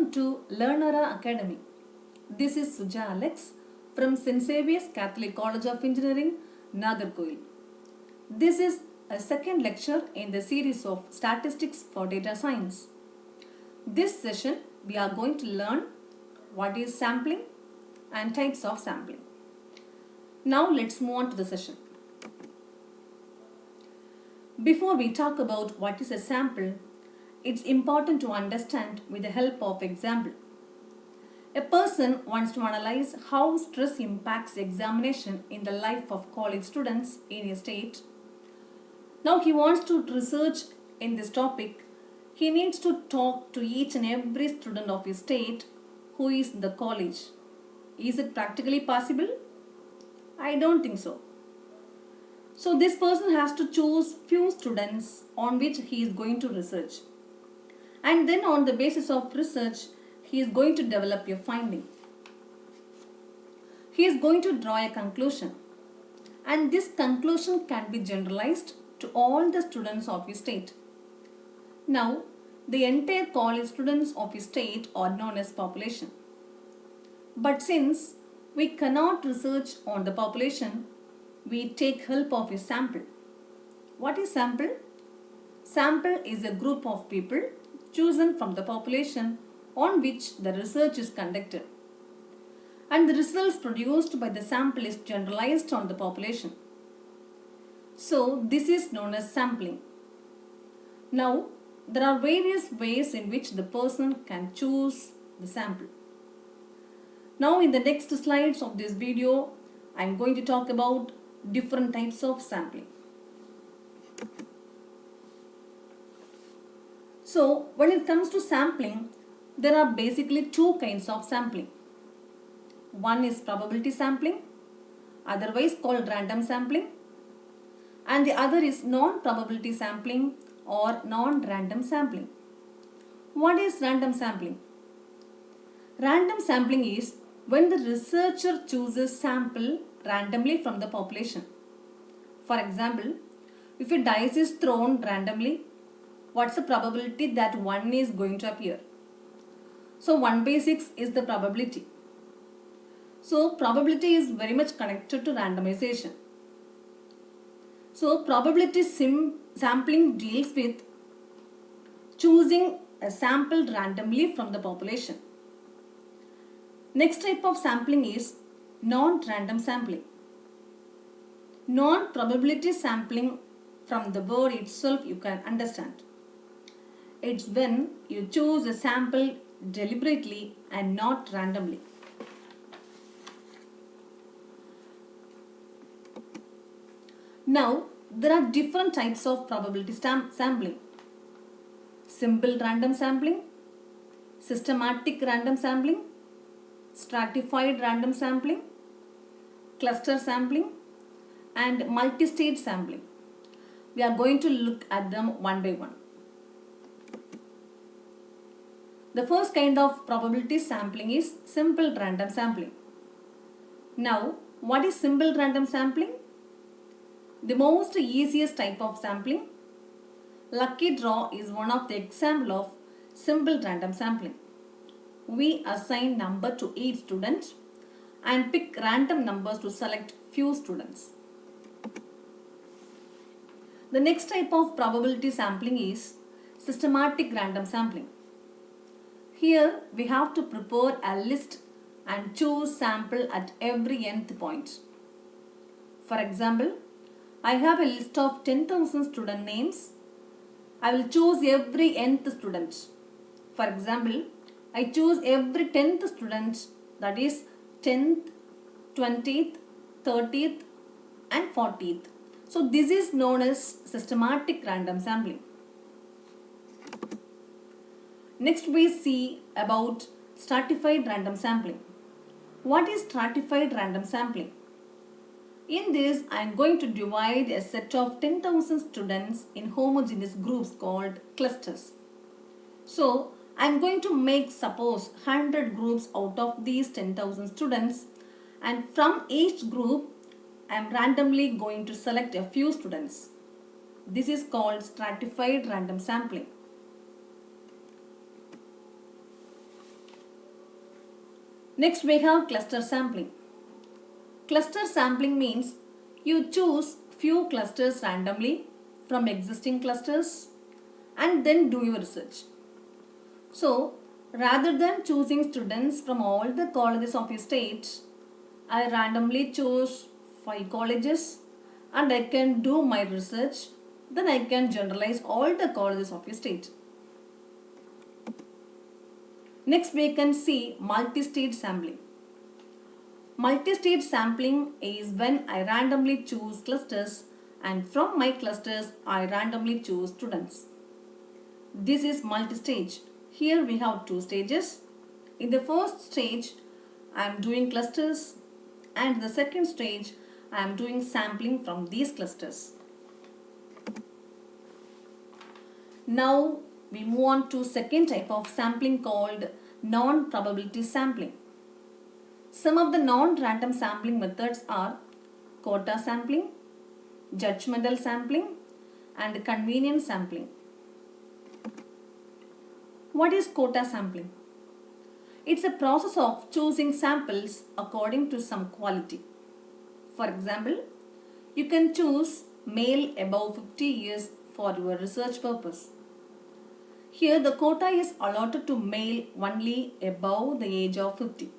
Welcome to Learnera Academy. This is Suja Alex from St. Xavier's Catholic College of Engineering, Nagarkoil. This is a second lecture in the series of Statistics for Data Science. This session we are going to learn what is sampling and types of sampling. Now let's move on to the session. Before we talk about what is a sample, it's important to understand with the help of example. A person wants to analyze how stress impacts examination in the life of college students in a state. Now he wants to research in this topic. He needs to talk to each and every student of his state who is in the college. Is it practically possible? I don't think so. So this person has to choose few students on which he is going to research. And then on the basis of research, he is going to develop a finding. He is going to draw a conclusion. And this conclusion can be generalized to all the students of his state. Now, the entire college students of his state are known as population. But since we cannot research on the population, we take help of a sample. What is sample? Sample is a group of people chosen from the population on which the research is conducted. And the results produced by the sample is generalized on the population. So this is known as sampling. Now there are various ways in which the person can choose the sample. Now in the next slides of this video, I am going to talk about different types of sampling. So when it comes to sampling, there are basically two kinds of sampling. One is probability sampling, otherwise called random sampling, and the other is non-probability sampling or non-random sampling. What is random sampling? Random sampling is when the researcher chooses sample randomly from the population. For example, if a dice is thrown randomly, what's the probability that 1 is going to appear? So 1/6 is the probability. So probability is very much connected to randomization. So probability sampling deals with choosing a sample randomly from the population. Next type of sampling is non-random sampling. Non-probability sampling, from the word itself you can understand. It's when you choose a sample deliberately and not randomly. Now, there are different types of probability sampling. Simple random sampling, systematic random sampling, stratified random sampling, cluster sampling, and multi-stage sampling. We are going to look at them one by one. The first kind of probability sampling is simple random sampling. Now, what is simple random sampling? The most easiest type of sampling. Lucky draw is one of the example of simple random sampling. We assign number to each student and pick random numbers to select few students. The next type of probability sampling is systematic random sampling. Here we have to prepare a list and choose sample at every nth point. For example, I have a list of 10,000 student names. I will choose every nth student. For example, I choose every 10th student, that is 10th, 20th, 30th and 40th. So this is known as systematic random sampling. Next we see about stratified random sampling. What is stratified random sampling? In this, I am going to divide a set of 10,000 students in homogeneous groups called clusters. So I am going to make suppose 100 groups out of these 10,000 students, and from each group I am randomly going to select a few students. This is called stratified random sampling. Next we have cluster sampling. Cluster sampling means you choose few clusters randomly from existing clusters and then do your research. So rather than choosing students from all the colleges of your state, I randomly choose 5 colleges and I can do my research. Then I can generalize all the colleges of your state. Next we can see multi-state sampling. Multi-state sampling is when I randomly choose clusters and from my clusters I randomly choose students. This is multi-stage. Here we have two stages. In the first stage I am doing clusters and the second stage I am doing sampling from these clusters. Now we move on to second type of sampling called non-probability sampling. Some of the non-random sampling methods are quota sampling, judgmental sampling and convenience sampling. What is quota sampling? It's a process of choosing samples according to some quality. For example, you can choose male above 50 years for your research purpose. Here the quota is allotted to male only above the age of 50.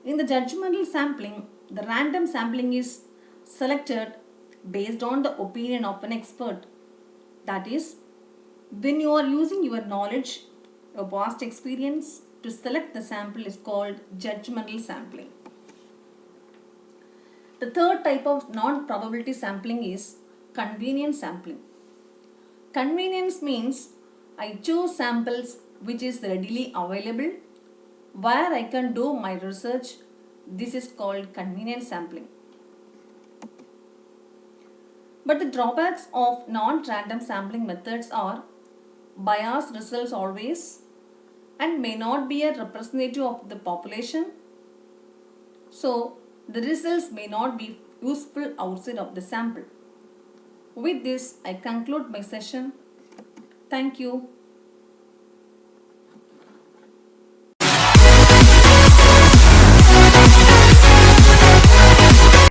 In the judgmental sampling, the random sampling is selected based on the opinion of an expert. That is, when you are using your knowledge, your past experience to select the sample is called judgmental sampling. The third type of non-probability sampling is convenience sampling. Convenience means I choose samples which is readily available where I can do my research. This is called convenience sampling. But the drawbacks of non-random sampling methods are biased results always and may not be a representative of the population. So the results may not be useful outside of the sample. With this, I conclude my session. Thank you.